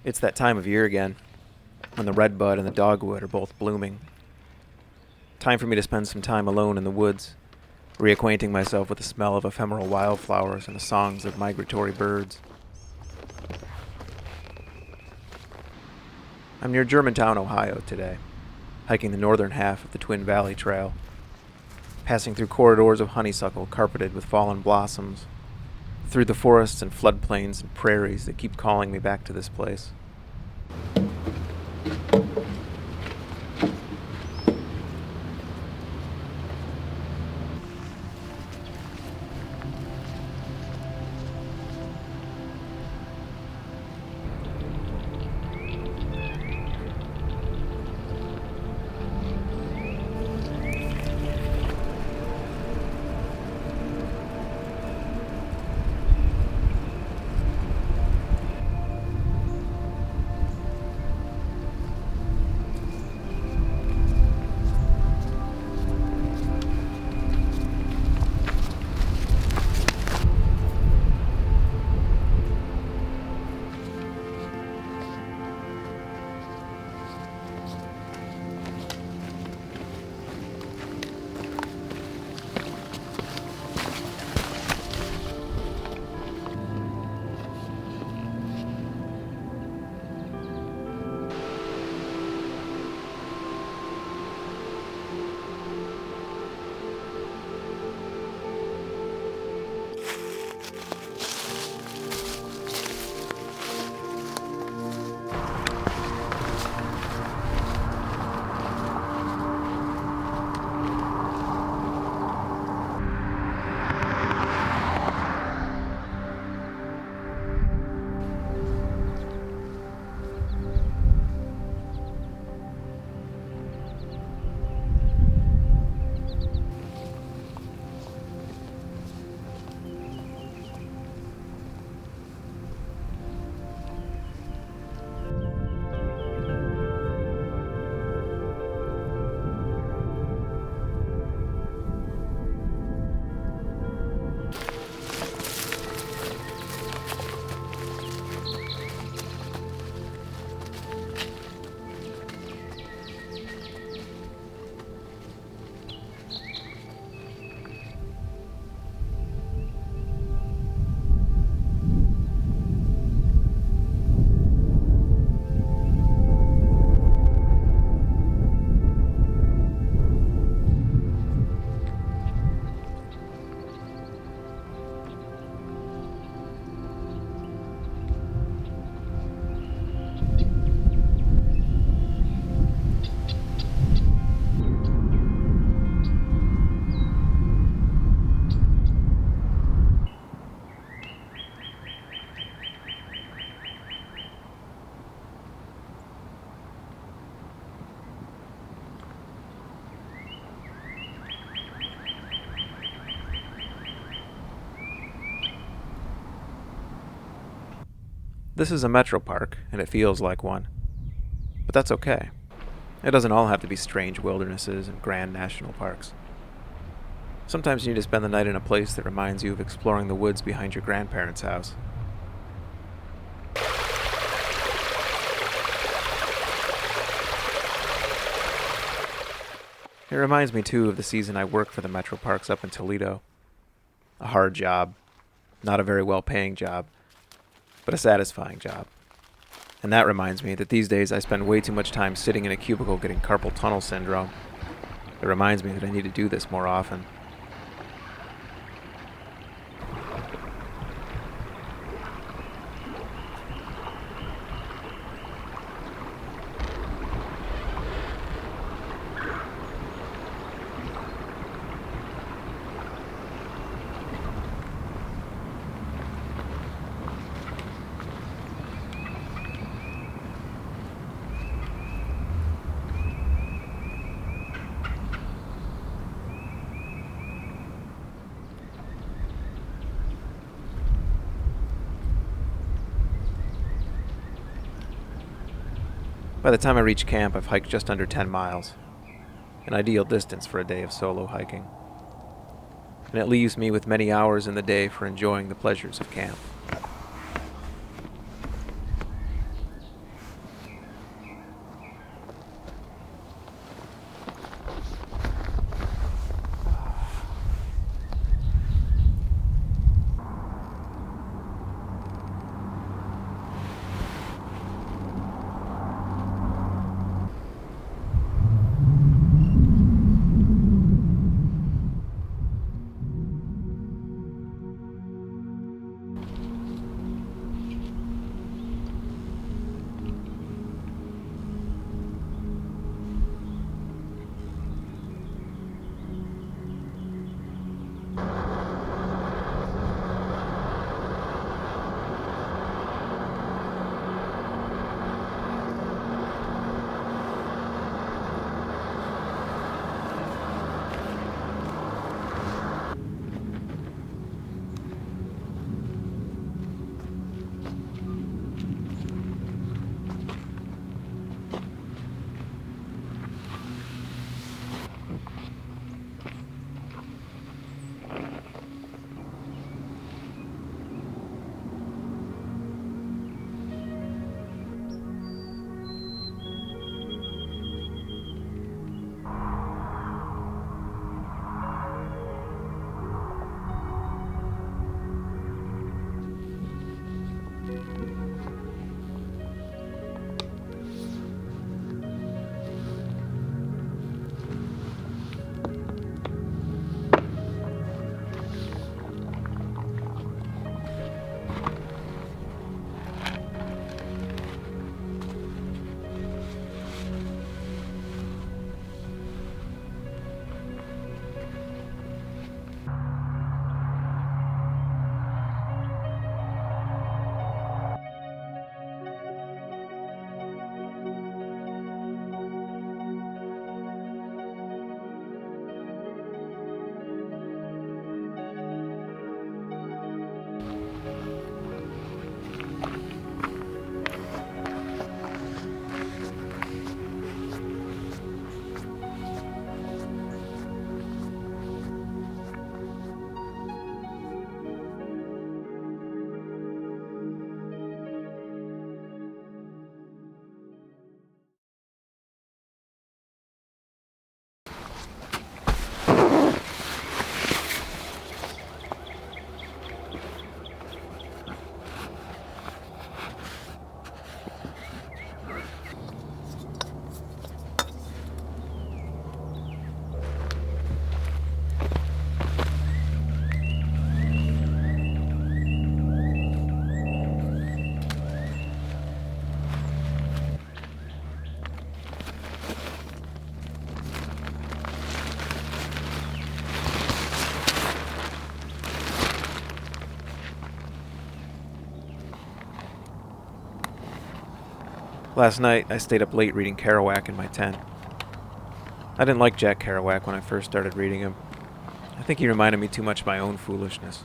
It's that time of year again, when the redbud and the dogwood are both blooming. Time for me to spend some time alone in the woods, reacquainting myself with the smell of ephemeral wildflowers and the songs of migratory birds. I'm near Germantown, Ohio today, hiking the northern half of the Twin Valley Trail, passing through corridors of honeysuckle carpeted with fallen blossoms, through the forests and floodplains and prairies that keep calling me back to this place. This is a Metropark, and it feels like one. But that's okay. It doesn't all have to be strange wildernesses and grand national parks. Sometimes you need to spend the night in a place that reminds you of exploring the woods behind your grandparents' house. It reminds me, too, of the season I worked for the Metroparks up in Toledo. A hard job, not a very well-paying job, but a satisfying job. And that reminds me that these days I spend way too much time sitting in a cubicle getting carpal tunnel syndrome. It reminds me that I need to do this more often. By the time I reach camp, I've hiked just under 10 miles, an ideal distance for a day of solo hiking. And it leaves me with many hours in the day for enjoying the pleasures of camp. Last night, I stayed up late reading Kerouac in my tent. I didn't like Jack Kerouac when I first started reading him. I think he reminded me too much of my own foolishness.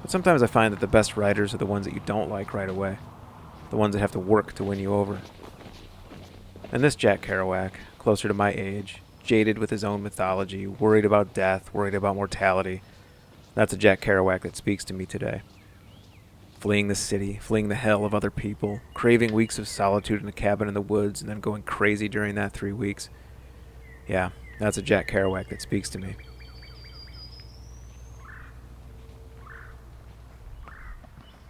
But sometimes I find that the best writers are the ones that you don't like right away, the ones that have to work to win you over. And this Jack Kerouac, closer to my age, jaded with his own mythology, worried about death, worried about mortality, that's a Jack Kerouac that speaks to me today. Fleeing the city, fleeing the hell of other people, craving weeks of solitude in a cabin in the woods, and then going crazy during that 3 weeks. Yeah, that's a Jack Kerouac that speaks to me.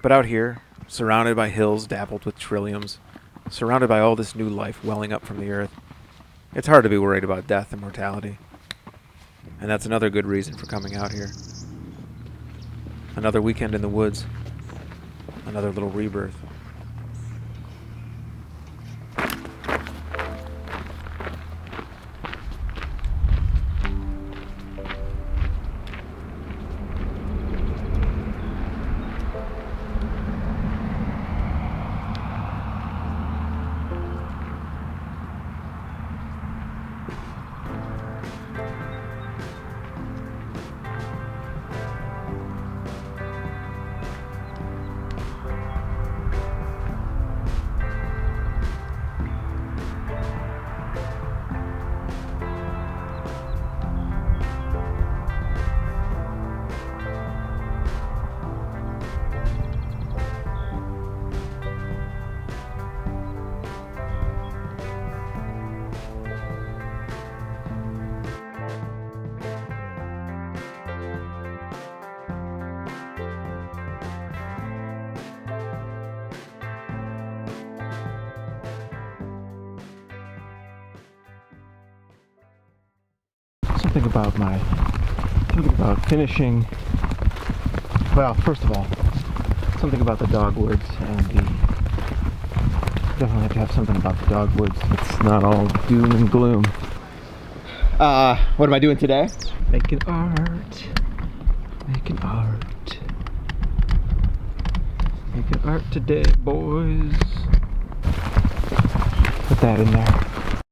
But out here, surrounded by hills dappled with trilliums, surrounded by all this new life welling up from the earth, it's hard to be worried about death and mortality. And that's another good reason for coming out here. Another weekend in the woods. Another little rebirth. Something about finishing. Well, first of all, something about the dogwoods and definitely have to have something about the dogwoods. It's not all doom and gloom. What am I doing today? Making art. Making art. Making art today, boys. Put that in there.